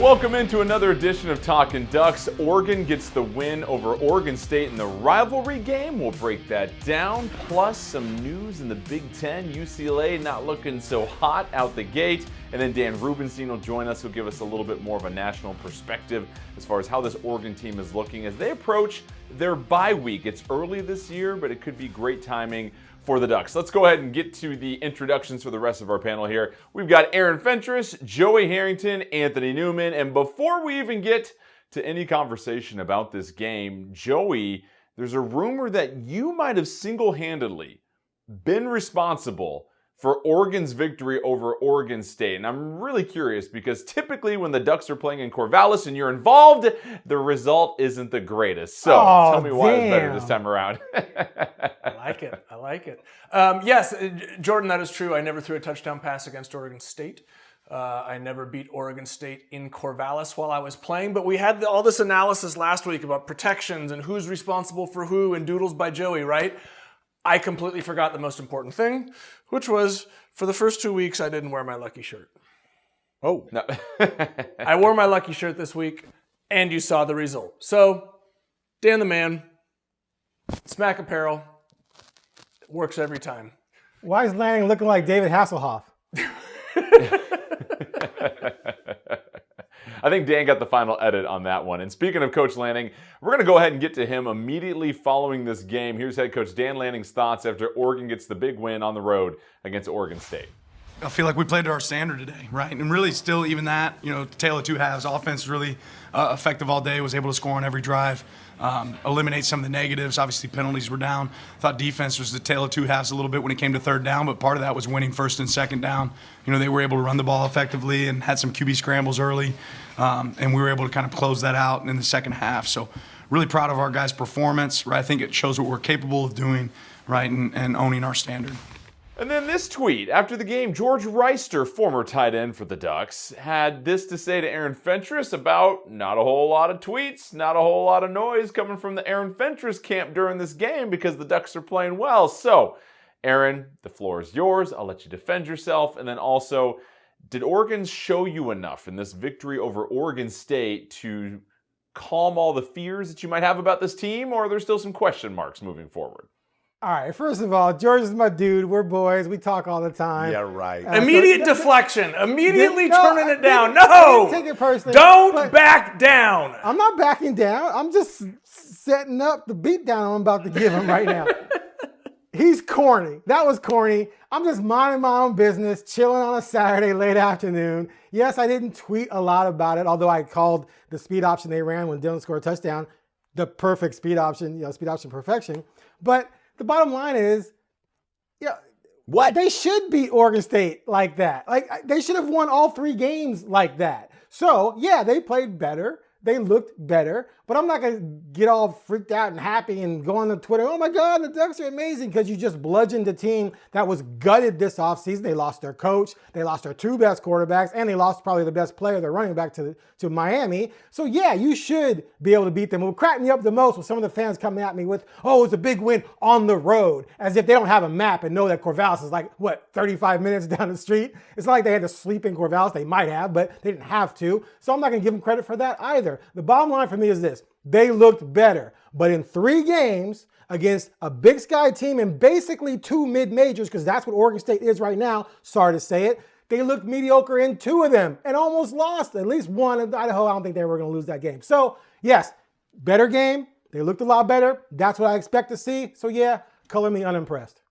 Welcome into another edition of Talkin Ducks. Oregon gets the win over Oregon State in the rivalry game. We'll break that down. Plus some news in the Big Ten. UCLA not looking so hot out the gate. And then Dan Rubenstein will join us. He'll give us a little bit more of a national perspective as far as how this Oregon team is looking as they approach their bye week. It's early this year, but it could be great timing for the Ducks. Let's go ahead and get to the introductions for the rest of our panel here. We've got Aaron Fentress, Joey Harrington, Anthony Newman, and before we even get to any conversation about this game, Joey, there's a rumor that you might have single-handedly been responsible for Oregon's victory over Oregon State. And I'm really curious because typically when the Ducks are playing in Corvallis and you're involved, the result isn't the greatest. So tell me why it's better this time around. I like it. Yes, Jordan, that is true. I never threw a touchdown pass against Oregon State. I never beat Oregon State in Corvallis while I was playing, but we had all this analysis last week about protections and who's responsible for who and doodles by Joey, right? I completely forgot the most important thing, which was for the first 2 weeks, I didn't wear my lucky shirt. Oh. No. I wore my lucky shirt this week, and you saw the result. So, Dan the man, Smack Apparel, works every time. Why is Lanning looking like David Hasselhoff? I think Dan got the final edit on that one. And speaking of Coach Lanning, we're going to go ahead and get to him immediately following this game. Here's head coach Dan Lanning's thoughts after Oregon gets the big win on the road against Oregon State. I feel like we played to our standard today, right? And really still even that, tale of two halves. Offense really effective all day, was able to score on every drive, eliminate some of the negatives. Obviously penalties were down. Thought defense was the tale of two halves a little bit when it came to third down, but part of that was winning first and second down. They were able to run the ball effectively and had some QB scrambles early, and we were able to kind of close that out in the second half. So really proud of our guys' performance, right? I think it shows what we're capable of doing, right, and owning our standard. And then this tweet. After the game, George Reister, former tight end for the Ducks, had this to say to Aaron Fentress about not a whole lot of tweets, not a whole lot of noise coming from the Aaron Fentress camp during this game because the Ducks are playing well. So, Aaron, the floor is yours. I'll let you defend yourself. And then also, did Oregon show you enough in this victory over Oregon State to calm all the fears that you might have about this team, or are there still some question marks moving forward? All right, first of all, George is my dude. We're boys. We talk all the time. Yeah, right. Immediate deflection. Immediately turning it down. No! Take it personally. Don't back down. I'm not backing down. I'm just setting up the beat down I'm about to give him right now. He's corny. That was corny. I'm just minding my own business, chilling on a Saturday late afternoon. Yes, I didn't tweet a lot about it, although I called the speed option they ran when Dylan scored a touchdown the perfect speed option, speed option perfection. But the bottom line is, what? They should beat Oregon State like that. Like, they should have won all 3 games like that. So, yeah, they played better. They looked better. But I'm not going to get all freaked out and happy and go on Twitter, oh my God, the Ducks are amazing, because you just bludgeoned a team that was gutted this offseason. They lost their coach. They lost their 2 best quarterbacks, and they lost probably the best player, their running back, to Miami. So, yeah, you should be able to beat them. What cracked me up the most was some of the fans coming at me with, oh, it's a big win on the road, as if they don't have a map and know that Corvallis is 35 minutes down the street. It's not like they had to sleep in Corvallis. They might have, but they didn't have to. So I'm not going to give them credit for that either. The bottom line for me is this. They looked better. But in 3 games against a Big Sky team and basically 2 mid-majors, because that's what Oregon State is right now, sorry to say it, they looked mediocre in 2 of them and almost lost at least one in Idaho. I don't think they were going to lose that game. So, yes, better game. They looked a lot better. That's what I expect to see. So, yeah, color me unimpressed.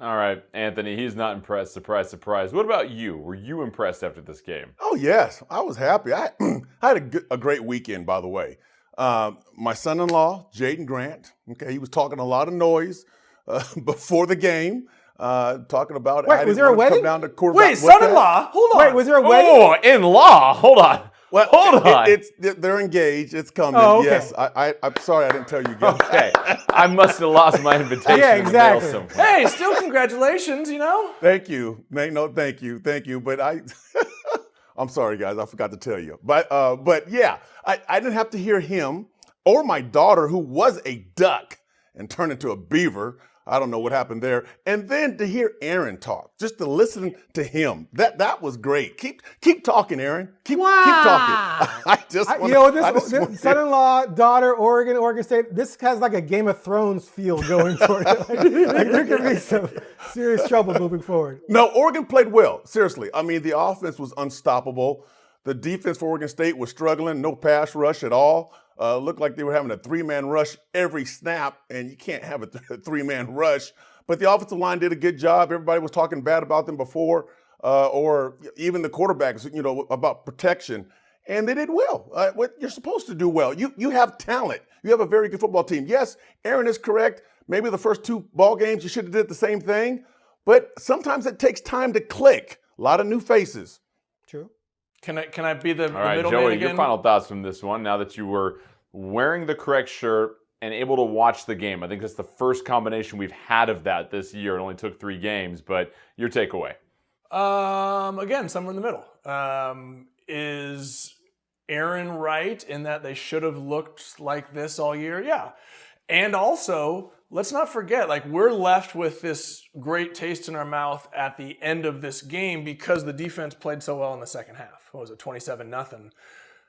All right, Anthony, he's not impressed. Surprise, surprise. What about you? Were you impressed after this game? Oh, yes. I was happy. I had a great weekend, by the way. My son-in-law, Jaden Grant, he was talking a lot of noise before the game, talking about Wait, was there a wedding? Come down to Corvallis. Wait, son-in-law? Hold on. Wait, was there a wedding? Oh, in-law. Hold on. Well, hold on. They're engaged. It's coming. Oh, okay. Yes. I'm sorry I didn't tell you guys. Okay. I must have lost my invitation. Yeah, in the mail exactly. somewhere. Hey, still congratulations, Thank you. No, thank you. But I'm sorry, guys. I forgot to tell you. But yeah, I didn't have to hear him or my daughter, who was a duck and turned into a beaver, I don't know what happened there. And then to hear Aaron talk, just to listen to him, that was great. Keep talking, Aaron. Keep talking. This son-in-law, daughter, Oregon State. This has like a Game of Thrones feel going for it. Like there could be some serious trouble moving forward. No, Oregon played well. Seriously, I mean the offense was unstoppable. The defense for Oregon State was struggling. No pass rush at all. Looked like they were having a 3-man rush every snap, and you can't have a 3-man rush. But the offensive line did a good job. Everybody was talking bad about them before, or even the quarterbacks, about protection. And they did well. What you're supposed to do well. You have talent. You have a very good football team. Yes, Aaron is correct. Maybe the first 2 ball games you should have did the same thing. But sometimes it takes time to click. A lot of new faces. True. Can I be the All right, middleman Joey, again? your final thoughts from this one, now that you were wearing the correct shirt and able to watch the game. I think that's the first combination we've had of that this year. It only took 3 games, but your takeaway. Again, somewhere in the middle. Is Aaron right in that they should have looked like this all year? Yeah. And also, let's not forget, we're left with this great taste in our mouth at the end of this game because the defense played so well in the second half. What was it, 27-0?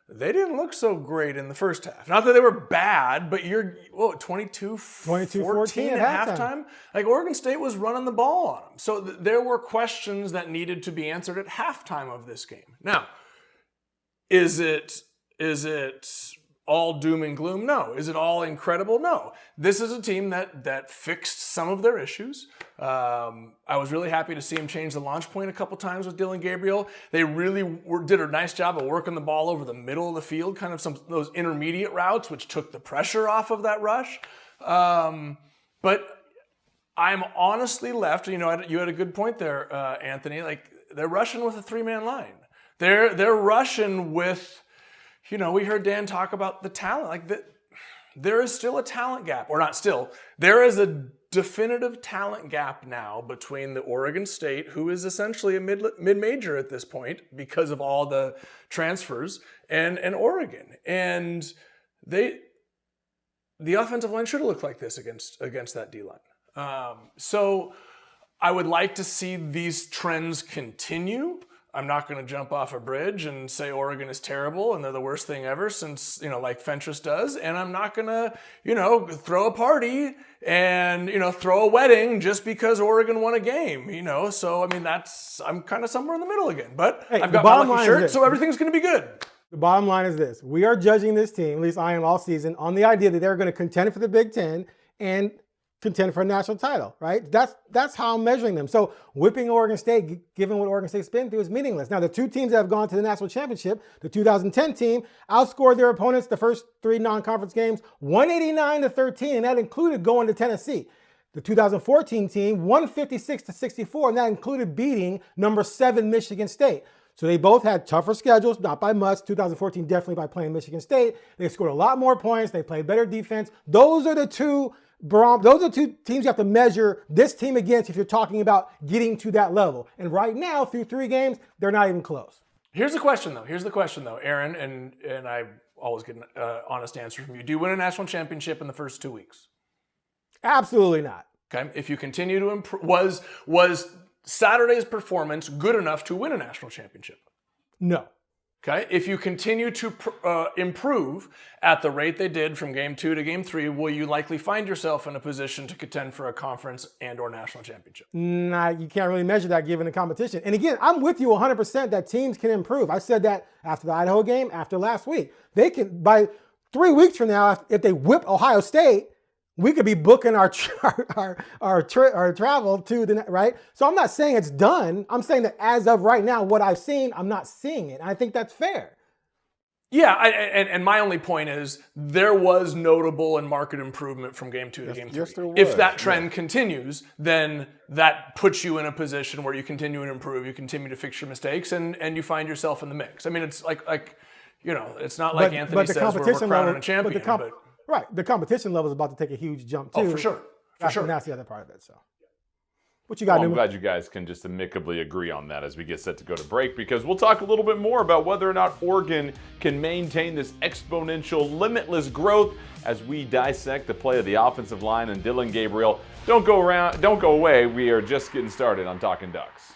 They didn't look so great in the first half. Not that they were bad, but you're 22-14 at halftime. Oregon State was running the ball on them. So there were questions that needed to be answered at halftime of this game. Now, is it all doom and gloom? No. Is it all incredible? No. This is a team that fixed some of their issues. I was really happy to see him change the launch point a couple times with Dylan Gabriel. They really did a nice job of working the ball over the middle of the field, kind of some of those intermediate routes, which took the pressure off of that rush. But I'm honestly left, you had a good point there, Anthony, they're rushing with a 3-man line. They're rushing with, we heard Dan talk about the talent. There is still a talent gap, or not still. There is a definitive talent gap now between the Oregon State, who is essentially a mid-major at this point because of all the transfers, and Oregon. And the offensive line should have looked like this against that D-line. So I would like to see these trends continue. I'm not going to jump off a bridge and say Oregon is terrible and they're the worst thing ever since, like Fentress does. And I'm not going to, throw a party and, throw a wedding just because Oregon won a game, So, I'm kind of somewhere in the middle again. But I've got my lucky shirt, so everything's going to be good. The bottom line is this. We are judging this team, at least I am all season, on the idea that they're going to contend for the Big Ten and contend for a national title, right? That's how I'm measuring them. So whipping Oregon State, given what Oregon State's been through, is meaningless. Now, the 2 teams that have gone to the national championship, the 2010 team, outscored their opponents the first 3 non-conference games, 189-13, and that included going to Tennessee. The 2014 team, 156-64, and that included beating number 7 Michigan State. So they both had tougher schedules, not by much. 2014 definitely by playing Michigan State. They scored a lot more points. They played better defense. Those are the two teams you have to measure this team against if you're talking about getting to that level. And right now, through 3 games, they're not even close. Here's the question, though, Aaron, and I always get an honest answer from you. Do you win a national championship in the first 2 weeks? Absolutely not. Okay. If you continue to improve, was Saturday's performance good enough to win a national championship? No. Okay. If you continue to improve at the rate they did from game 2 to game 3, will you likely find yourself in a position to contend for a conference and or national championship? Nah, you can't really measure that given the competition. And again, I'm with you 100% that teams can improve. I said that after the Idaho game, after last week. They can, by 3 weeks from now, if they whip Ohio State, we could be booking our travel to the, right? So I'm not saying it's done. I'm saying that as of right now, what I've seen, I'm not seeing it. I think that's fair. Yeah, and my only point is there was notable and market improvement from game 2 to game 3. Yes, there was. If that trend continues, then that puts you in a position where you continue to improve, you continue to fix your mistakes, and you find yourself in the mix. It's it's not like Anthony says we're crowning a champion. Right, the competition level is about to take a huge jump too. Oh, for sure. And that's the other part of it. So, What you got, Well, I'm Newman? glad you guys can just amicably agree on that as we get set to go to break, because we'll talk a little bit more about whether or not Oregon can maintain this exponential, limitless growth as we dissect the play of the offensive line and Dillon Gabriel. Don't go away. We are just getting started on Talkin Ducks.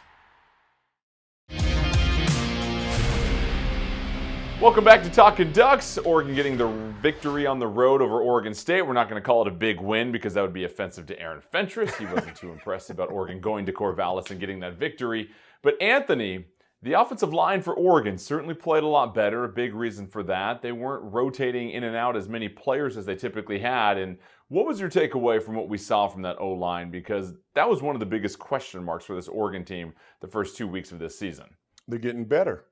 Welcome back to Talkin Ducks. Oregon getting the victory on the road over Oregon State. We're not going to call it a big win because that would be offensive to Aaron Fentress. He wasn't too impressed about Oregon going to Corvallis and getting that victory. But Anthony, the offensive line for Oregon certainly played a lot better. A big reason for that. They weren't rotating in and out as many players as they typically had. And what was your takeaway from what we saw from that O-line? Because that was one of the biggest question marks for this Oregon team the first 2 weeks of this season. They're getting better.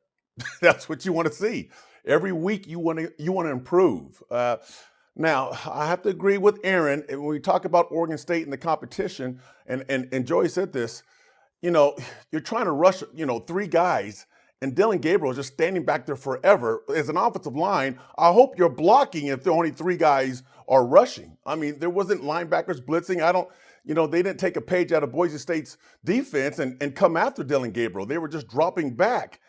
That's what you want to see. Every week you want to improve. Now, I have to agree with Aaron. When we talk about Oregon State and the competition, and Joey said this, you're trying to rush, 3 guys, and Dillon Gabriel is just standing back there forever. As an offensive line, I hope you're blocking if the only 3 guys are rushing. I mean, there wasn't linebackers blitzing. They didn't take a page out of Boise State's defense and come after Dillon Gabriel. They were just dropping back.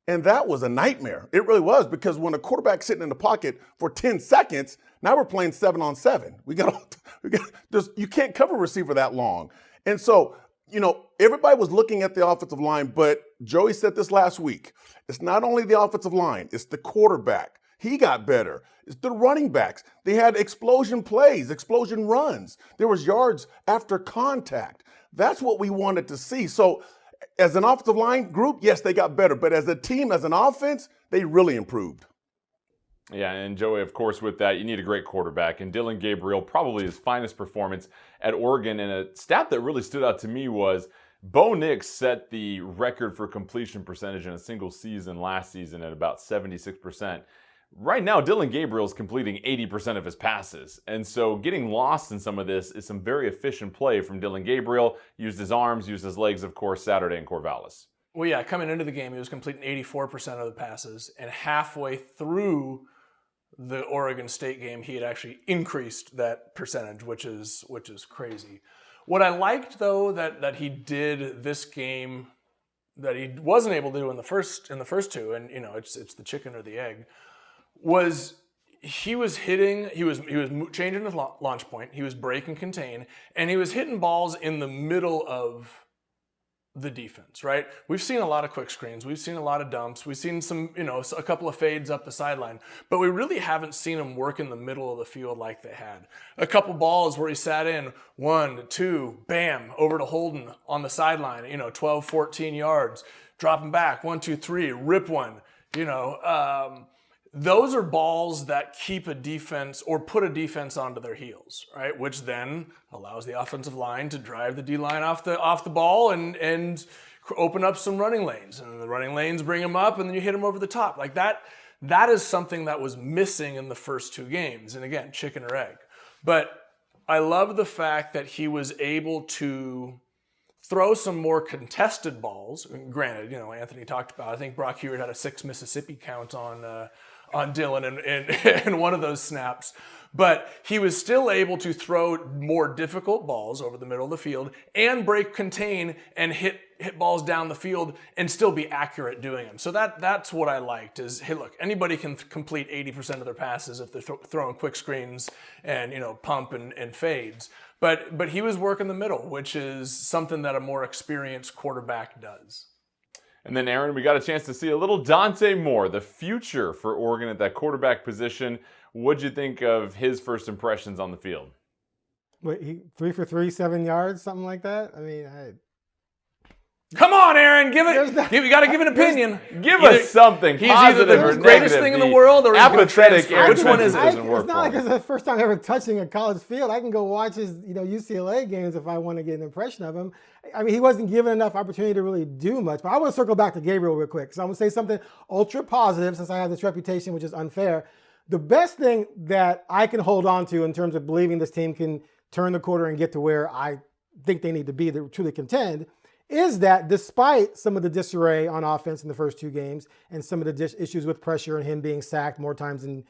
And that was a nightmare. It really was, because when a quarterback's sitting in the pocket for 10 seconds, now we're playing 7-on-7. You can't cover a receiver that long. And so, everybody was looking at the offensive line, but Joey said this last week. It's not only the offensive line, it's the quarterback. He got better. It's the running backs. They had explosion plays, explosion runs. There was yards after contact. That's what we wanted to see. So, as an offensive line group, yes, they got better. But as a team, as an offense, they really improved. Yeah, and Joey, of course, with that, you need a great quarterback. And Dillon Gabriel, probably his finest performance at Oregon. And a stat that really stood out to me was Bo Nix set the record for completion percentage in a single season last season at about 76%. Right now, Dillon Gabriel is completing 80% of his passes. And so getting lost in some of this is some very efficient play from Dillon Gabriel. Used his arms, used his legs, of course, Saturday in Corvallis. Well, yeah, coming into the game, he was completing 84% of the passes. And halfway through the Oregon State game, he had actually increased that percentage, which is crazy. What I liked, though, that he did this game that he wasn't able to do in the first 2, and it's the chicken or the egg, was he was changing his launch point, he was break and contain, and he was hitting balls in the middle of the defense, right? We've seen a lot of quick screens, we've seen a lot of dumps, we've seen some, a couple of fades up the sideline, but we really haven't seen him work in the middle of the field like they had. A couple balls where he sat in 1, 2, bam, over to Holden on the sideline, 12, 14 yards, dropping back, 1, 2, 3, rip one, those are balls that keep a defense or put a defense onto their heels, right? Which then allows the offensive line to drive the D-line off the ball and open up some running lanes. And the running lanes bring them up, and then you hit them over the top. Like that is something that was missing in the first 2 games. And again, chicken or egg. But I love the fact that he was able to throw some more contested balls. Granted, Anthony talked about, I think Brock Hewitt had a 6 Mississippi count on Dillon in one of those snaps. But he was still able to throw more difficult balls over the middle of the field and break contain and hit balls down the field and still be accurate doing them. So that's what I liked is, hey, look, anybody can complete 80% of their passes if they're throwing quick screens and, pump and fades. But he was working the middle, which is something that a more experienced quarterback does. And then, Aaron, we got a chance to see a little Dante Moore, the future for Oregon at that quarterback position. What'd you think of his first impressions on the field? Wait, he 3 for 3, 7 yards, something like that? I mean, Come on, Aaron, you got to give an opinion. Give us something He's positive either the greatest thing in the world or he's apathetic. Which one is it? It's not like it's the first time ever touching a college field. I can go watch his UCLA games if I want to get an impression of him. I mean, he wasn't given enough opportunity to really do much. But I want to circle back to Gabriel real quick. So I'm going to say something ultra positive since I have this reputation, which is unfair. The best thing that I can hold on to in terms of believing this team can turn the quarter and get to where I think they need to be to truly contend is that despite some of the disarray on offense in the first 2 games and some of the issues with pressure and him being sacked more times than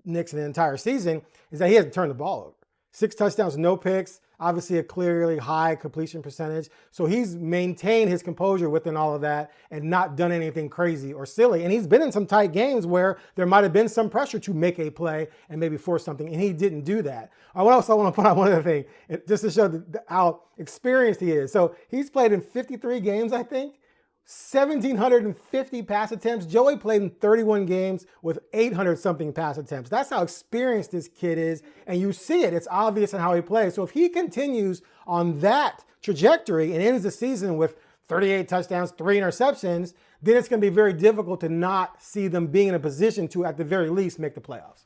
Nix in the entire season, is that he hasn't turned the ball over. 6 touchdowns, no picks. obviously a clearly high completion percentage. So he's maintained his composure within all of that and not done anything crazy or silly. And he's been in some tight games where there might have been some pressure to make a play and maybe force something, and he didn't do that. What else I want to point out, one other thing, just to show how experienced he is. So he's played in 53 games, I think. 1,750 pass attempts. Joey played in 31 games with 800 something pass attempts. That's how experienced this kid is. And you see it. It's obvious in how he plays. So if he continues on that trajectory and ends the season with 38 touchdowns, 3 interceptions, then it's going to be very difficult to not see them being in a position to, at the very least, make the playoffs.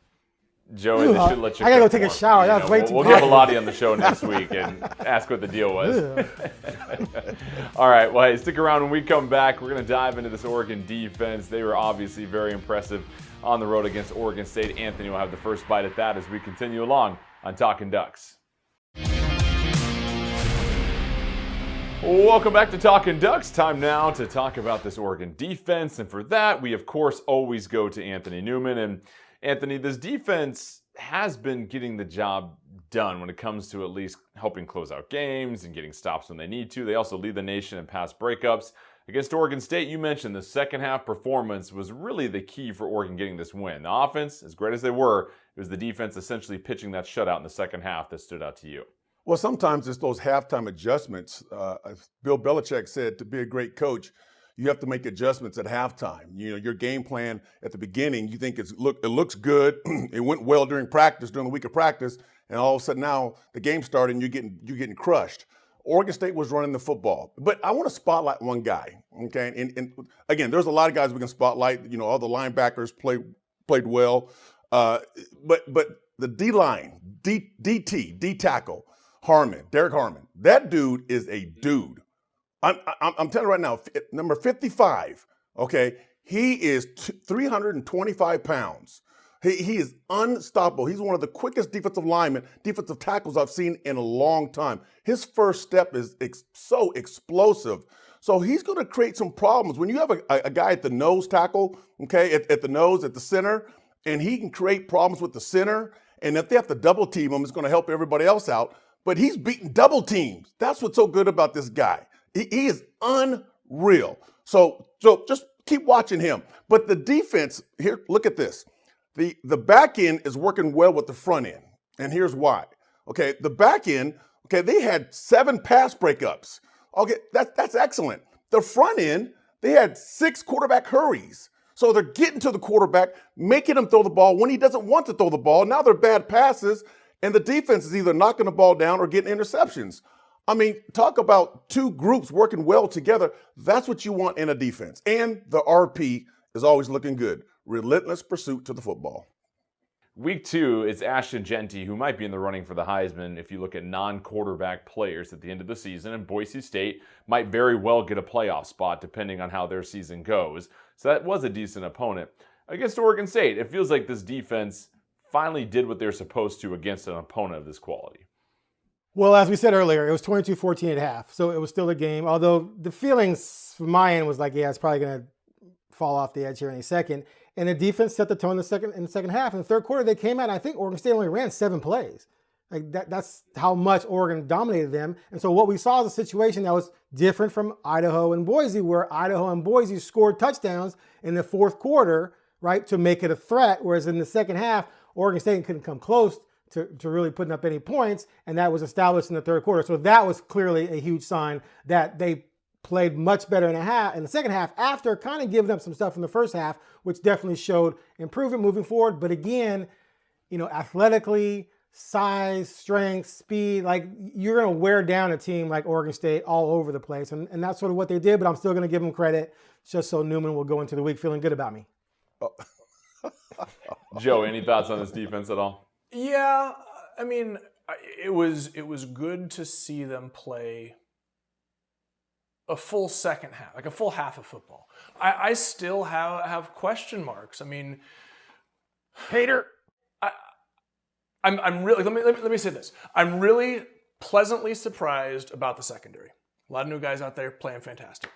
Joey, they should let you. I gotta go cook take a more. shower. That was way too We'll get Bellotti on the show next week and ask what the deal was. All right, well, hey, stick around when we come back. We're going to dive into this Oregon defense. They were obviously very impressive on the road against Oregon State. Anthony will have the first bite at that as we continue along on Talkin Ducks. Welcome back to Talkin Ducks. Time now to talk about this Oregon defense. And for that, we, of course, always go to Anthony Newman. And Anthony, this defense has been getting the job done when it comes to at least helping close out games and getting stops when they need to. They also lead the nation in pass breakups. Against Oregon State, you mentioned the second half performance was really the key for Oregon getting this win. The offense, as great as they were, it was the defense essentially pitching that shutout in the second half that stood out to you. Well, sometimes it's those halftime adjustments. Bill Belichick said to be a great coach, you have to make adjustments at halftime. You know, your game plan at the beginning, you think it looks good. It went well during practice, during the week of practice, and all of a sudden now the game started and you're getting crushed. Oregon State was running the football. But I want to spotlight one guy, okay? And again, there's a lot of guys we can spotlight. You know, all the linebackers played well. But the D-line, D tackle, Derek Harmon, that dude is a dude. I'm telling you right now, number 55, okay, he is 325 pounds. He is unstoppable. He's one of the quickest defensive tackles I've seen in a long time. His first step is so explosive. So he's going to create some problems. When you have a guy at the nose tackle, okay, at the nose, at the center, and he can create problems with the center, and if they have to double team him, it's going to help everybody else out. But he's beating double teams. That's what's so good about this guy. He is unreal. So just keep watching him. But the defense, here, look at this. The back end is working well with the front end. And here's why. Okay, the back end, okay, they had 7 pass breakups. Okay, that's excellent. The front end, they had 6 quarterback hurries. So they're getting to the quarterback, making him throw the ball when he doesn't want to throw the ball. Now they're bad passes, and the defense is either knocking the ball down or getting interceptions. I mean, talk about 2 groups working well together. That's what you want in a defense. And the RP is always looking good. Relentless pursuit to the football. Week 2, it's Ashton Genty, who might be in the running for the Heisman if you look at non-quarterback players at the end of the season, and Boise State might very well get a playoff spot depending on how their season goes. So that was a decent opponent. Against Oregon State, it feels like this defense finally did what they're supposed to against an opponent of this quality. Well, as we said earlier, it was 22-14 at half, so it was still a game. Although the feelings from my end was like, yeah, it's probably going to fall off the edge here any second. And the defense set the tone in the second half. In the third quarter, they came out, and I think Oregon State only ran 7 plays. Like that's how much Oregon dominated them. And so what we saw is a situation that was different from Idaho and Boise, where Idaho and Boise scored touchdowns in the fourth quarter, right, to make it a threat. Whereas in the second half, Oregon State couldn't come close to really putting up any points, and that was established in the third quarter. So that was clearly a huge sign that they played much better in the second half after kind of giving up some stuff in the first half, which definitely showed improvement moving forward. But again, you know, athletically, size, strength, speed, like you're going to wear down a team like Oregon State all over the place. And that's sort of what they did, but I'm still going to give them credit just so Newman will go into the week feeling good about me. Joe, any thoughts on this defense at all? Yeah, I mean, it was good to see them play a full second half, like a full half of football. I still have question marks. I mean, Hater. I'm really let me say this. I'm really pleasantly surprised about the secondary. A lot of new guys out there playing fantastic.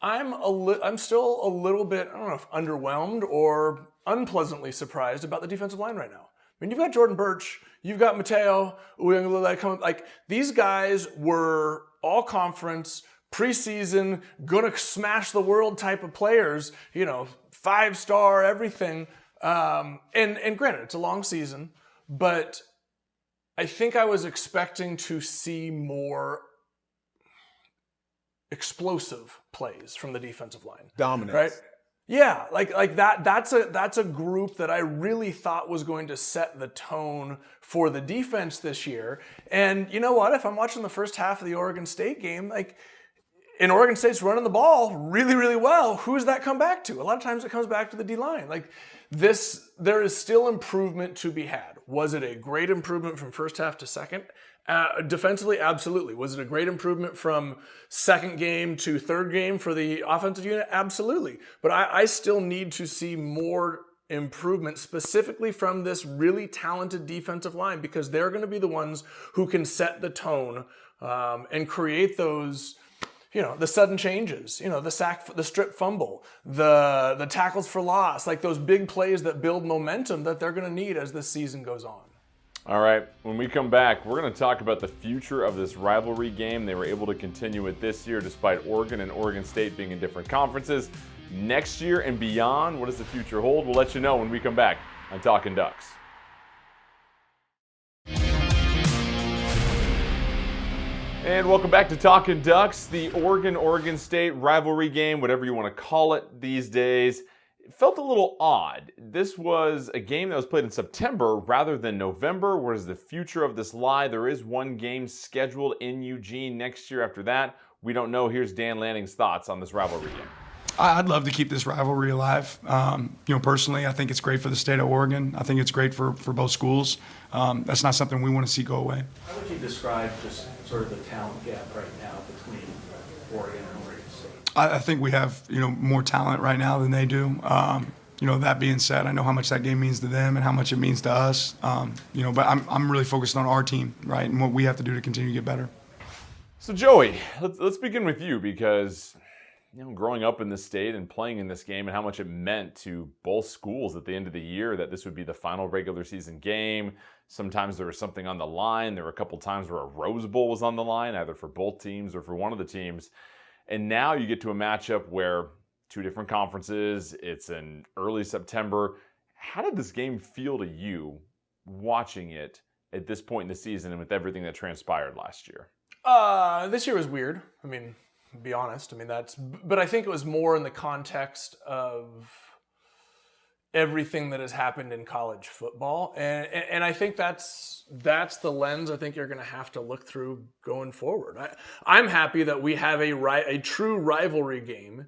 I'm still a little bit, I don't know if underwhelmed or unpleasantly surprised about the defensive line right now. I mean, you've got Jordan Birch, you've got Mateo Uyunglele coming. Like, these guys were all conference, preseason, gonna smash the world type of players, 5-star, everything. And granted, it's a long season, but I think I was expecting to see more explosive plays from the defensive line. Dominance. Right? Yeah, like that. That's a group that I really thought was going to set the tone for the defense this year. And you know what? If I'm watching the first half of the Oregon State game, and Oregon State's running the ball really, really well, who does that come back to? A lot of times it comes back to the D-line. There is still improvement to be had. Was it a great improvement from first half to second? Defensively, absolutely. Was it a great improvement from second game to third game for the offensive unit? Absolutely. But I still need to see more improvement specifically from this really talented defensive line, because they're going to be the ones who can set the tone and create those, the sudden changes, the sack, the strip fumble, the tackles for loss, like those big plays that build momentum that they're going to need as this season goes on. All right, when we come back, we're going to talk about the future of this rivalry game. They were able to continue it this year despite Oregon and Oregon State being in different conferences. Next year and beyond, what does the future hold? We'll let you know when we come back on Talkin Ducks. And welcome back to Talkin Ducks, the Oregon State rivalry game, whatever you want to call it these days. It felt a little odd. This was a game that was played in September rather than November. Where does the future of this lie? There is one game scheduled in Eugene next year after that. We don't know. Here's Dan Lanning's thoughts on this rivalry game. I'd love to keep this rivalry alive. Personally, I think it's great for the state of Oregon. I think it's great for both schools. That's not something we want to see go away. How would you describe just sort of the talent gap right now between Oregon and Oregon State? I think we have more talent right now than they do. That being said, I know how much that game means to them and how much it means to us. But I'm really focused on our team, right, and what we have to do to continue to get better. So Joey, let's begin with you, because growing up in this state and playing in this game and how much it meant to both schools at the end of the year that this would be the final regular season game. Sometimes there was something on the line. There were a couple times where a Rose Bowl was on the line, either for both teams or for one of the teams. And now you get to a matchup where two different conferences, it's in early September. How did this game feel to you watching it at this point in the season and with everything that transpired last year? This year was weird. I mean, to be honest, but I think it was more in the context of everything that has happened in college football. And I think that's the lens I think you're going to have to look through going forward. I'm happy that we have a true rivalry game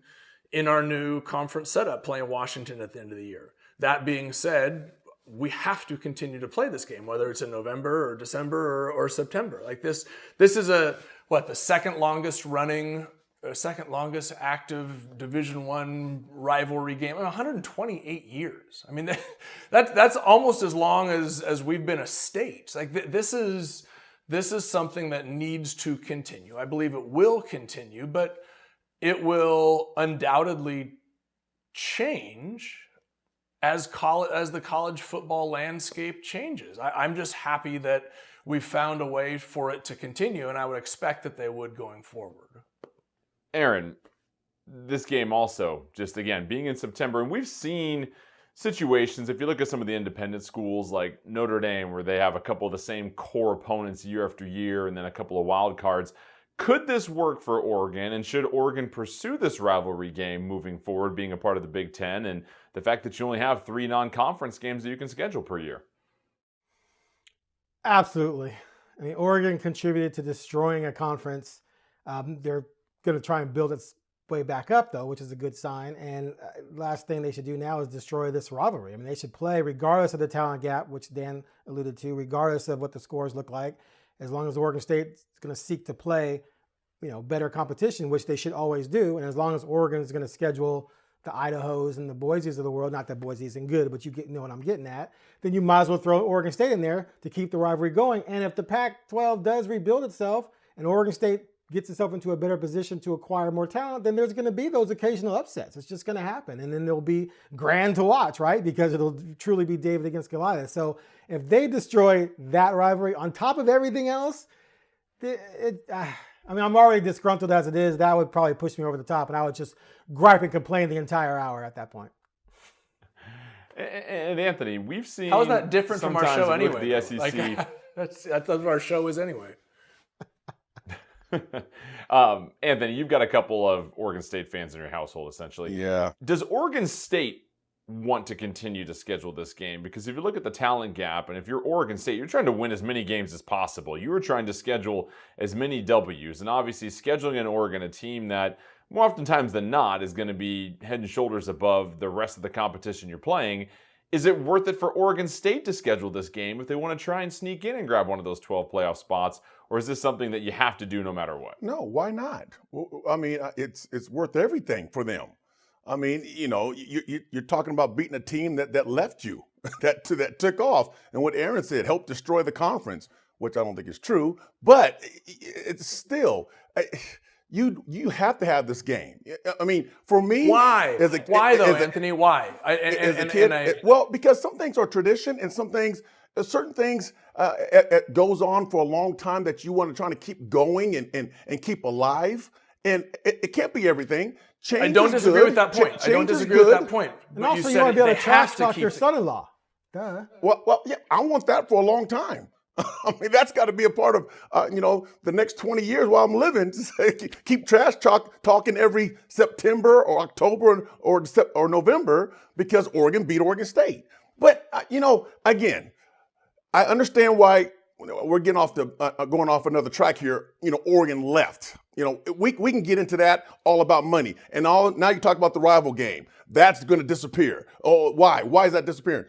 in our new conference setup, playing Washington at the end of the year. That being said, we have to continue to play this game, whether it's in November or December or September. Like this is the second longest active Division I rivalry game in 128 years. I mean, that's almost as long as we've been a state. Like this is something that needs to continue. I believe it will continue, but it will undoubtedly change as the college football landscape changes. I'm just happy that we've found a way for it to continue, and I would expect that they would going forward. Aaron, this game also, just again, being in September, and we've seen situations, if you look at some of the independent schools like Notre Dame, where they have a couple of the same core opponents year after year and then a couple of wild cards. Could this work for Oregon, and should Oregon pursue this rivalry game moving forward, being a part of the Big Ten, and the fact that you only have 3 non-conference games that you can schedule per year? Absolutely. I mean, Oregon contributed to destroying a conference. They're going to try and build its way back up, though, which is a good sign. And last thing they should do now is destroy this rivalry. I mean, they should play regardless of the talent gap, which Dan alluded to, regardless of what the scores look like. As long as Oregon State is going to seek to play, better competition, which they should always do, and as long as Oregon is going to schedule the Idahos and the Boise's of the world, not that Boise isn't good, but you know what I'm getting at, then you might as well throw Oregon State in there to keep the rivalry going. And if the Pac-12 does rebuild itself and Oregon State gets itself into a better position to acquire more talent, then there's going to be those occasional upsets. It's just going to happen. And then they'll be grand to watch, right? Because it'll truly be David against Goliath. So if they destroy that rivalry on top of everything else, I'm already disgruntled as it is. That would probably push me over the top, and I would just gripe and complain the entire hour at that point. And Anthony, we've seen. How is that different from our show sometimes with anyway? The SEC. Like, that's what our show is anyway. Anthony, you've got a couple of Oregon State fans in your household, essentially. Yeah. Does Oregon State want to continue to schedule this game? Because if you look at the talent gap, and if you're Oregon State, you're trying to win as many games as possible. You were trying to schedule as many W's, and obviously scheduling in Oregon, a team that more oftentimes than not is going to be head and shoulders above the rest of the competition you're playing. Is it worth it for Oregon State to schedule this game if they want to try and sneak in and grab one of those 12 playoff spots? Or is this something that you have to do no matter what? No, why not? I mean, it's worth everything for them. I mean, you're talking about beating a team that left you, that took off. And what Aaron said, helped destroy the conference, which I don't think is true. But it's still, you have to have this game. I mean, for me. Why? Why though, Anthony? Why? As a kid, well, because some things are tradition and some things, certain things it goes on for a long time that you want to try to keep going and keep alive. And it can't be everything. Change I don't disagree with that point. I don't disagree with that point. And also, you want to be able to trash talk your son-in-law. Duh. Well, yeah, I want that for a long time. I mean, that's got to be a part of, the next 20 years while I'm living. To say, keep trash talking every September or October or November because Oregon beat Oregon State. But, again, I understand why we're getting off going off another track here. Oregon left. We can get into that all about money. And now you talk about the rival game. That's going to disappear. Oh, why? Why is that disappearing?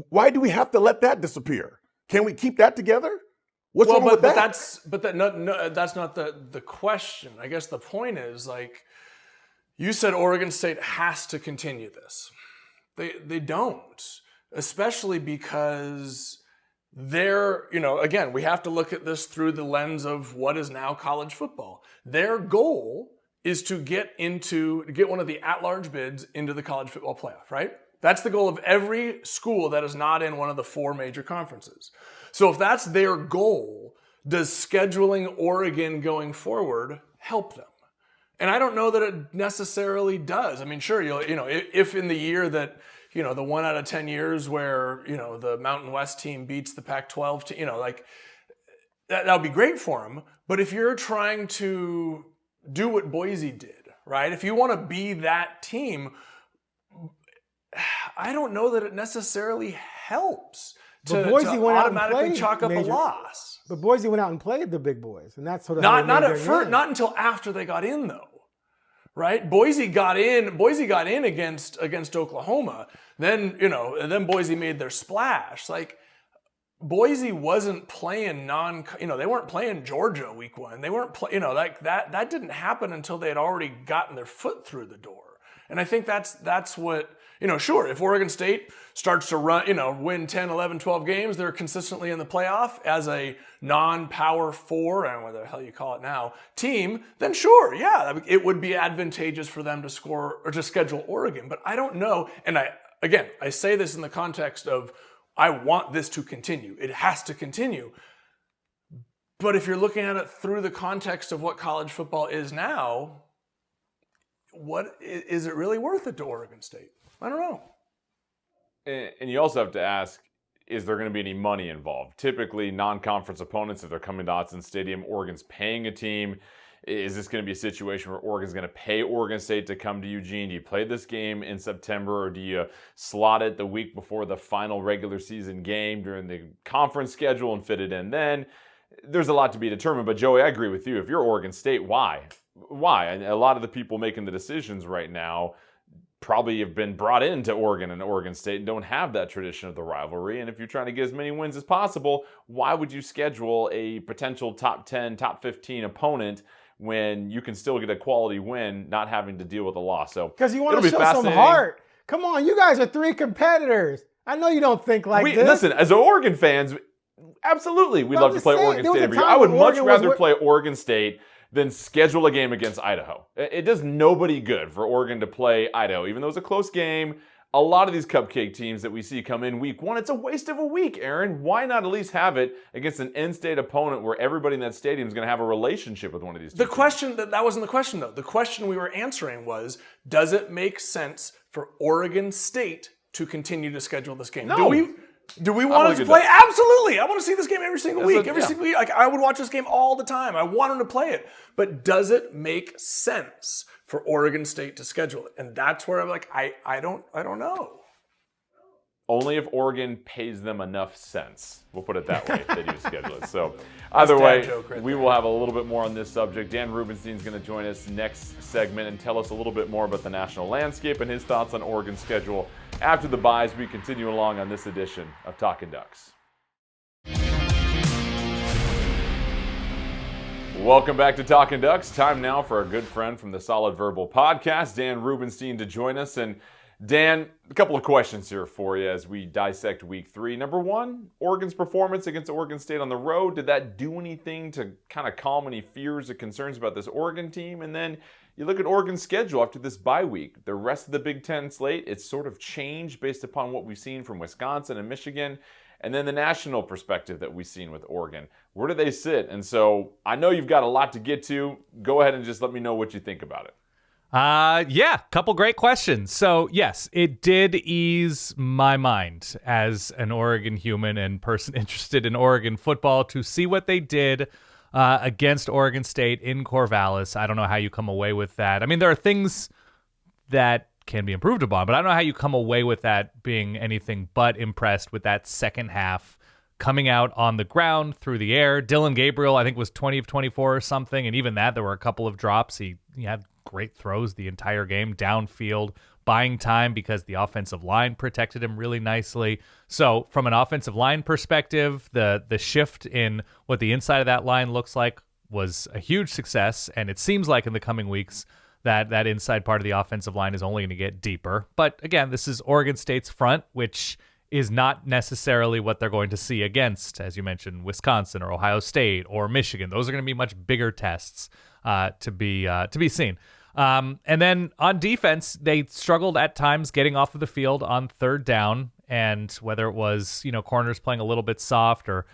Why do we have to let that disappear? Can we keep that together? What's wrong with that? That's not the question. I guess the point is, like, you said Oregon State has to continue this. They don't, especially because they're, again, we have to look at this through the lens of what is now college football. Their goal is to get one of the at-large bids into the college football playoff, right? That's the goal of every school that is not in one of the 4 major conferences. So if that's their goal, does scheduling Oregon going forward help them? And I don't know that it necessarily does. I mean, sure, if in the year that, the 1 out of 10 years where, the Mountain West team beats the Pac-12 team, that would be great for them. But if you're trying to do what Boise did, right? If you want to be that team, I don't know that it necessarily helps to automatically chalk up a loss. But Boise went out and played the big boys, and that's sort of not at first, not until after they got in, though. Right? Boise got in against Oklahoma. Then, then Boise made their splash. Like, Boise wasn't playing they weren't playing Georgia week 1. They weren't that didn't happen until they had already gotten their foot through the door. And I think that's what, sure, if Oregon State starts to win 10, 11, 12 games, they're consistently in the playoff as a non-power 4, I don't know what the hell you call it now, team, then sure, yeah, it would be advantageous for them to score or to schedule Oregon. But I don't know, and I say this in the context of I want this to continue. It has to continue. But if you're looking at it through the context of what college football is now, what is it really worth it to Oregon State? I don't know. And you also have to ask, is there going to be any money involved? Typically, non-conference opponents, if they're coming to Autzen Stadium, Oregon's paying a team. Is this going to be a situation where Oregon's going to pay Oregon State to come to Eugene? Do you play this game in September, or do you slot it the week before the final regular season game during the conference schedule and fit it in then? There's a lot to be determined, but Joey, I agree with you. If you're Oregon State, why? Why? And a lot of the people making the decisions right now probably have been brought into Oregon and Oregon State and don't have that tradition of the rivalry. And if you're trying to get as many wins as possible, why would you schedule a potential top 10, top 15 opponent when you can still get a quality win, not having to deal with a loss? So because you want to show some heart. Come on, you guys are 3 competitors. I know you don't think like this. Listen, as Oregon fans, absolutely, we'd love to play Oregon State every year. I would much rather play Oregon State then schedule a game against Idaho. It does nobody good for Oregon to play Idaho, even though it's a close game. A lot of these cupcake teams that we see come in week one, it's a waste of a week, Aaron. Why not at least have it against an in-state opponent where everybody in that stadium is going to have a relationship with one of these teams? The question, that wasn't the question, though. The question we were answering was, does it make sense for Oregon State to continue to schedule this game? No. Do we want it to play? Absolutely. I want to see this game every single week. Every single week. Like, I would watch this game all the time. I want them to play it. But does it make sense for Oregon State to schedule it? And that's where I'm like, I don't know. Only if Oregon pays them enough sense. We'll put it that way if they do schedule it. So either way, we will have a little bit more on this subject. Dan Rubenstein's going to join us next segment and tell us a little bit more about the national landscape and his thoughts on Oregon's schedule after the bye as we continue along on this edition of Talkin Ducks. Welcome back to Talkin Ducks. Time now for our good friend from the Solid Verbal podcast, Dan Rubenstein, to join us. And Dan, a couple of questions here for you as we dissect week 3. Number one, Oregon's performance against Oregon State on the road. Did that do anything to kind of calm any fears or concerns about this Oregon team? And then you look at Oregon's schedule after this bye week. The rest of the Big Ten slate, it's sort of changed based upon what we've seen from Wisconsin and Michigan. And then the national perspective that we've seen with Oregon. Where do they sit? And so I know you've got a lot to get to. Go ahead and just let me know what you think about it. Yeah, couple great questions. So yes, it did ease my mind as an Oregon human and person interested in Oregon football to see what they did against Oregon State in Corvallis. I don't know how you come away with that. I mean, there are things that can be improved upon, but I don't know how you come away with that being anything but impressed with that second half coming out on the ground through the air. Dylan Gabriel, I think, was 20 of 24 or something, and even that, there were a couple of drops. He had great throws the entire game downfield, buying time because the offensive line protected him really nicely. So from an offensive line perspective, the shift in what the inside of that line looks like was a huge success, and it seems like in the coming weeks that inside part of the offensive line is only going to get deeper. But again, this is Oregon State's front, which is not necessarily what they're going to see against, as you mentioned, Wisconsin or Ohio State or Michigan. Those are going to be much bigger tests to be seen. And then on defense, they struggled at times getting off of the field on third down, and whether it was corners playing a little bit soft or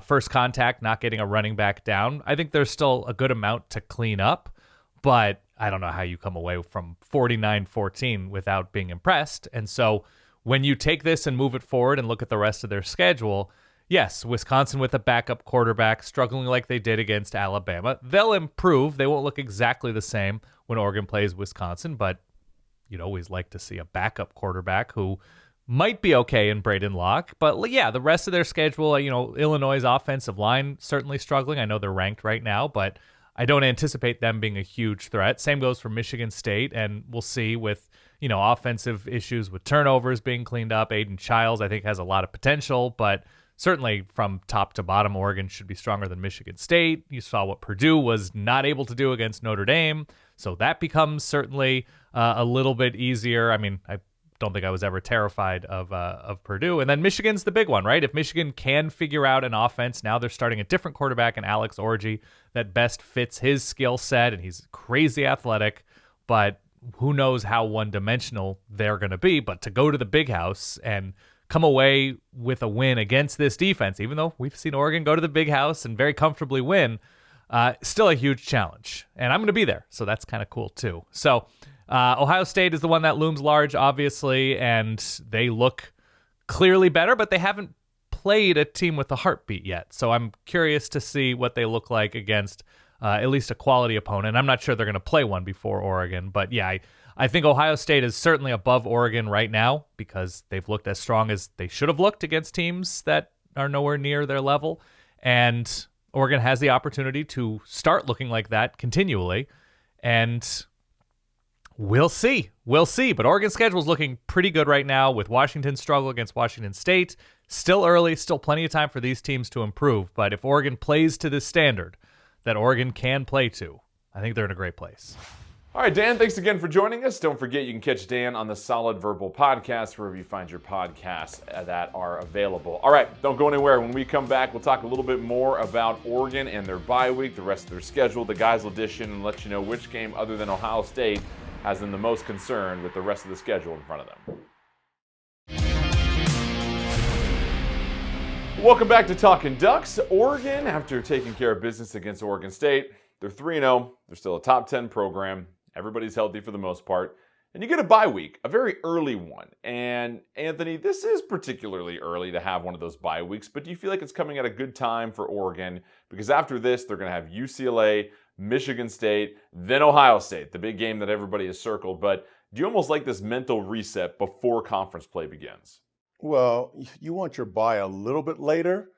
first contact not getting a running back down, I think there's still a good amount to clean up. But I don't know how you come away from 49-14 without being impressed. And so when you take this and move it forward and look at the rest of their schedule, yes, Wisconsin with a backup quarterback struggling like they did against Alabama. They'll improve. They won't look exactly the same when Oregon plays Wisconsin, but you'd always like to see a backup quarterback who might be okay in Braden Locke. But yeah, the rest of their schedule, Illinois' offensive line certainly struggling. I know they're ranked right now, but I don't anticipate them being a huge threat. Same goes for Michigan State, and we'll see with offensive issues with turnovers being cleaned up. Aiden Childs, I think, has a lot of potential, but certainly from top to bottom, Oregon should be stronger than Michigan State. You saw what Purdue was not able to do against Notre Dame, so that becomes certainly a little bit easier. I mean, I don't think I was ever terrified of Purdue. And then Michigan's the big one, right? If Michigan can figure out an offense, now they're starting a different quarterback in Alex Orji that best fits his skill set, and he's crazy athletic, but who knows how one-dimensional they're going to be. But to go to the big house and come away with a win against this defense, even though we've seen Oregon go to the big house and very comfortably win, still a huge challenge. And I'm going to be there, so that's kind of cool too. So Ohio State is the one that looms large, obviously, and they look clearly better, but they haven't played a team with a heartbeat yet. So I'm curious to see what they look like against at least a quality opponent. I'm not sure they're going to play one before Oregon, but yeah, I think Ohio State is certainly above Oregon right now because they've looked as strong as they should have looked against teams that are nowhere near their level. And Oregon has the opportunity to start looking like that continually. And we'll see. But Oregon's schedule is looking pretty good right now with Washington's struggle against Washington State. Still early, still plenty of time for these teams to improve. But if Oregon plays to this standard that Oregon can play to, I think they're in a great place. All right, Dan, thanks again for joining us. Don't forget you can catch Dan on the Solid Verbal Podcast, wherever you find your podcasts that are available. All right, don't go anywhere. When we come back, we'll talk a little bit more about Oregon and their bye week, the rest of their schedule, the Guys Edition, and let you know which game other than Ohio State has them the most concerned with the rest of the schedule in front of them. Welcome back to Talkin Ducks. Oregon, after taking care of business against Oregon State, they're 3-0. They're still a top 10 program. Everybody's healthy for the most part. And you get a bye week, a very early one. And Anthony, this is particularly early to have one of those bye weeks, but do you feel like it's coming at a good time for Oregon? Because after this, they're going to have UCLA, Michigan State, then Ohio State, the big game that everybody has circled. But do you almost like this mental reset before conference play begins? Well, you want your bye a little bit later.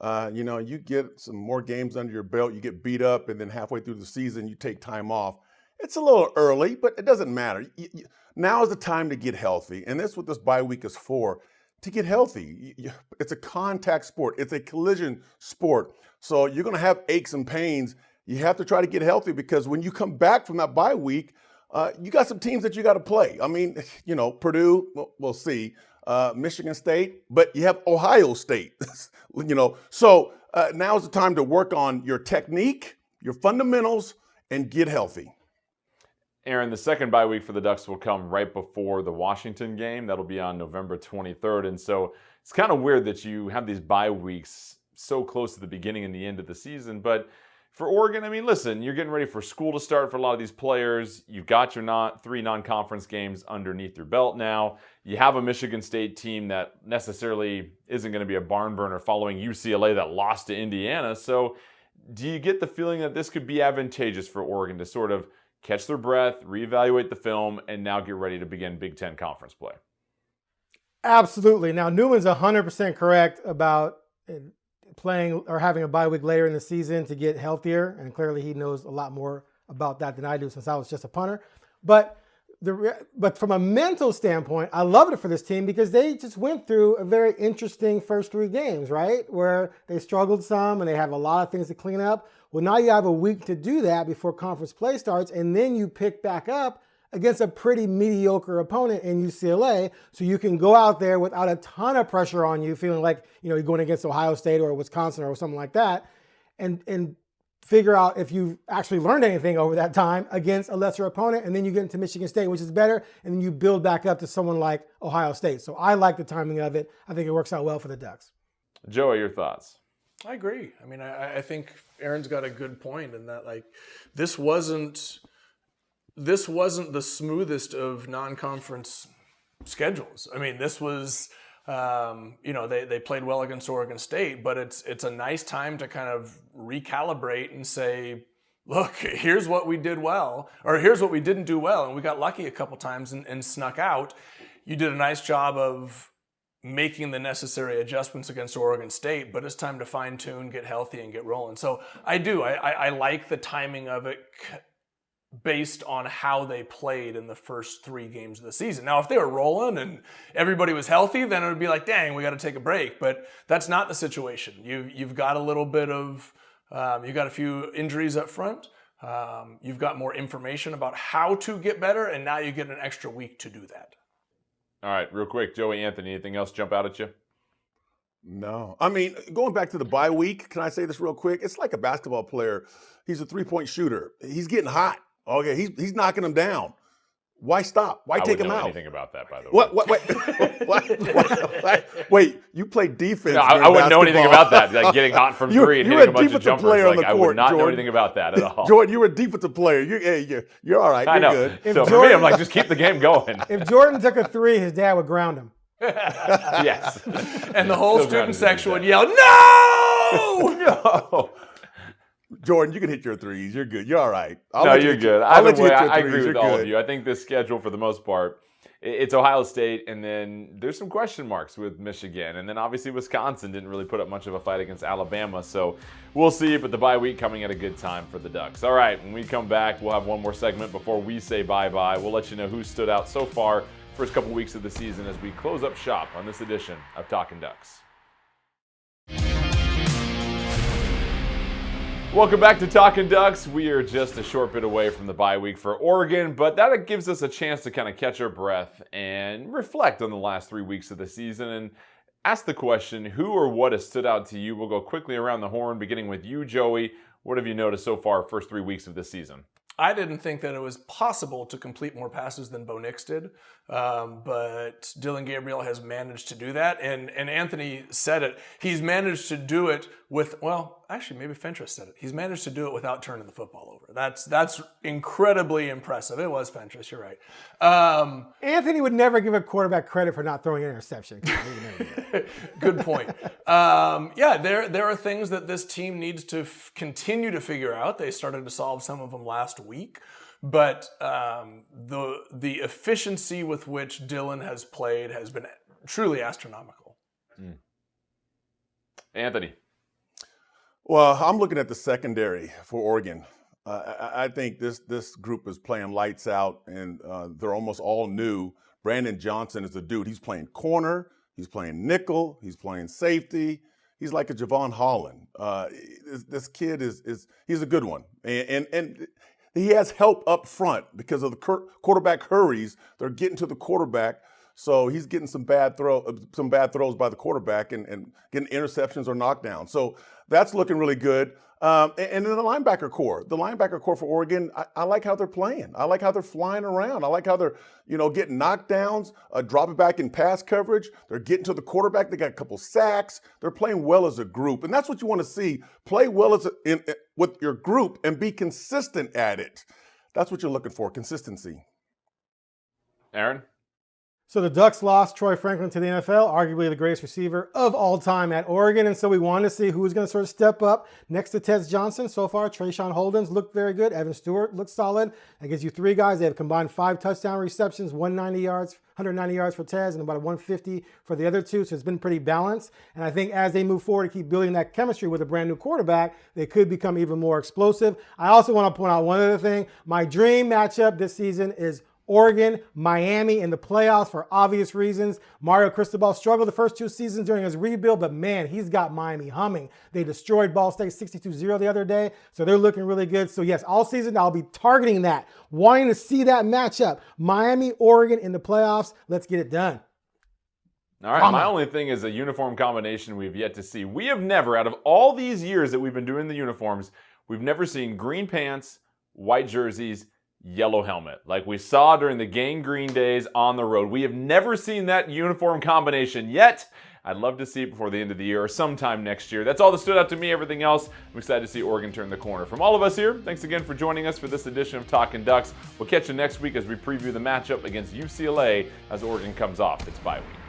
You get some more games under your belt, you get beat up, and then halfway through the season, you take time off. It's a little early, but it doesn't matter. Now is the time to get healthy, and that's what this bye week is for, to get healthy. It's a contact sport. It's a collision sport. So you're going to have aches and pains. You have to try to get healthy because when you come back from that bye week, you got some teams that you got to play. I mean, Purdue, we'll see. Michigan State, but you have Ohio State, So now is the time to work on your technique, your fundamentals, and get healthy. Aaron, the second bye week for the Ducks will come right before the Washington game. That'll be on November 23rd. And so it's kind of weird that you have these bye weeks so close to the beginning and the end of the season. But for Oregon, I mean, listen, you're getting ready for school to start for a lot of these players. You've got your 3 non-conference games underneath your belt now. You have a Michigan State team that necessarily isn't going to be a barn burner following UCLA that lost to Indiana. So do you get the feeling that this could be advantageous for Oregon to sort of catch their breath, reevaluate the film, and now get ready to begin Big Ten conference play? Absolutely. Now, Newman's 100% correct about playing or having a bye week later in the season to get healthier, and clearly he knows a lot more about that than I do since I was just a punter. But from a mental standpoint, I love it for this team because they just went through a very interesting first 3 games, right? Where they struggled some and they have a lot of things to clean up. Well, now you have a week to do that before conference play starts, and then you pick back up against a pretty mediocre opponent in UCLA, so you can go out there without a ton of pressure on you, feeling like you're going against Ohio State or Wisconsin or something like that, and figure out if you've actually learned anything over that time against a lesser opponent, and then you get into Michigan State, which is better, and then you build back up to someone like Ohio State. So I like the timing of it. I think it works out well for the Ducks. Joey, your thoughts? I agree. I mean, I think Aaron's got a good point in that, this wasn't the smoothest of non-conference schedules. I mean, this was, they played well against Oregon State, but it's a nice time to kind of recalibrate and say, look, here's what we did well, or here's what we didn't do well, and we got lucky a couple times and snuck out. You did a nice job of making the necessary adjustments against Oregon State, but it's time to fine-tune, get healthy, and get rolling. So I do. I like the timing of it based on how they played in the first 3 games of the season. Now, if they were rolling and everybody was healthy, then it would be like, dang, we got to take a break. But that's not the situation. You've got a little bit of, you've got a few injuries up front. You've got more information about how to get better, and now you get an extra week to do that. All right, real quick, Joey, Anthony, anything else jump out at you? No. I mean, going back to the bye week, can I say this real quick? It's like a basketball player. He's a 3-point shooter. He's getting hot. Okay, he's knocking them down. Why stop? Why take him out? I wouldn't know anything about that, by the way. What? Wait, you play defense. No, I wouldn't know anything about that. Like getting hot from 3 and hitting a bunch of jumpers. I would not know anything about that at all. Jordan, you're a defensive player. You're all right. I know. You're good. So for me, I'm like, just keep the game going. If Jordan took a 3, his dad would ground him. Yes. And the whole student section would yell, no! No. Jordan, you can hit your threes. You're good. You're all right. You're good. Either way, I agree with all of you. I think this schedule, for the most part, it's Ohio State, and then there's some question marks with Michigan. And then obviously Wisconsin didn't really put up much of a fight against Alabama. So we'll see, but the bye week coming at a good time for the Ducks. All right, when we come back, we'll have one more segment before we say bye-bye. We'll let you know who stood out so far first couple weeks of the season as we close up shop on this edition of Talkin Ducks. Welcome back to Talkin Ducks. We are just a short bit away from the bye week for Oregon, but that gives us a chance to kind of catch our breath and reflect on the last 3 weeks of the season and ask the question, who or what has stood out to you? We'll go quickly around the horn, beginning with you, Joey. What have you noticed so far first 3 weeks of this season? I didn't think that it was possible to complete more passes than Bo Nix did, but Dylan Gabriel has managed to do that, and Anthony said it. He's managed to do it with, well, actually maybe Fentress said it. He's managed to do it without turning the football over. That's incredibly impressive. It was Fentress, you're right. Anthony would never give a quarterback credit for not throwing an interception. Good point. Yeah, there are things that this team needs to continue to figure out. They started to solve some of them last week, but the efficiency with which Dylan has played has been truly astronomical. Anthony. Well, I'm looking at the secondary for Oregon. I think this group is playing lights out, and they're almost all new. Brandon Johnson is the dude. He's playing corner. He's playing nickel. He's playing safety. He's like a Javon Holland. This kid he's a good one, and he has help up front because of the quarterback hurries. They're getting to the quarterback, so he's getting some bad throws by the quarterback and getting interceptions or knockdowns. So that's looking really good. And then the linebacker core for Oregon, I like how they're playing. I like how they're flying around. I like how they're, getting knockdowns, dropping back in pass coverage. They're getting to the quarterback. They got a couple sacks. They're playing well as a group, and that's what you want to see. Play well with your group and be consistent at it. That's what you're looking for, consistency. Aaron? So the Ducks lost Troy Franklin to the NFL, arguably the greatest receiver of all time at Oregon. And so we wanted to see who was going to sort of step up next to Tez Johnson. So far, Trayshawn Holden's looked very good. Evan Stewart looks solid. That gives you 3 guys. They have combined 5 touchdown receptions, 190 yards for Tez and about 150 for the other 2. So it's been pretty balanced. And I think as they move forward to keep building that chemistry with a brand new quarterback, they could become even more explosive. I also want to point out one other thing. My dream matchup this season is Oregon, Miami in the playoffs for obvious reasons. Mario Cristobal struggled the first 2 seasons during his rebuild, but man, he's got Miami humming. They destroyed Ball State 62-0 the other day, so they're looking really good. So yes, all season I'll be targeting that, wanting to see that matchup. Miami, Oregon in the playoffs. Let's get it done. All right, my only thing is a uniform combination we've yet to see. We have never, out of all these years that we've been doing the uniforms, we've never seen green pants, white jerseys, yellow helmet, like we saw during the Gang Green days on the road. We have never seen that uniform combination yet. I'd love to see it before the end of the year or sometime next year. That's all that stood out to me. Everything else, I'm excited to see Oregon turn the corner. From all of us here, thanks again for joining us for this edition of Talkin Ducks. We'll catch you next week as we preview the matchup against UCLA as Oregon comes off its bye week.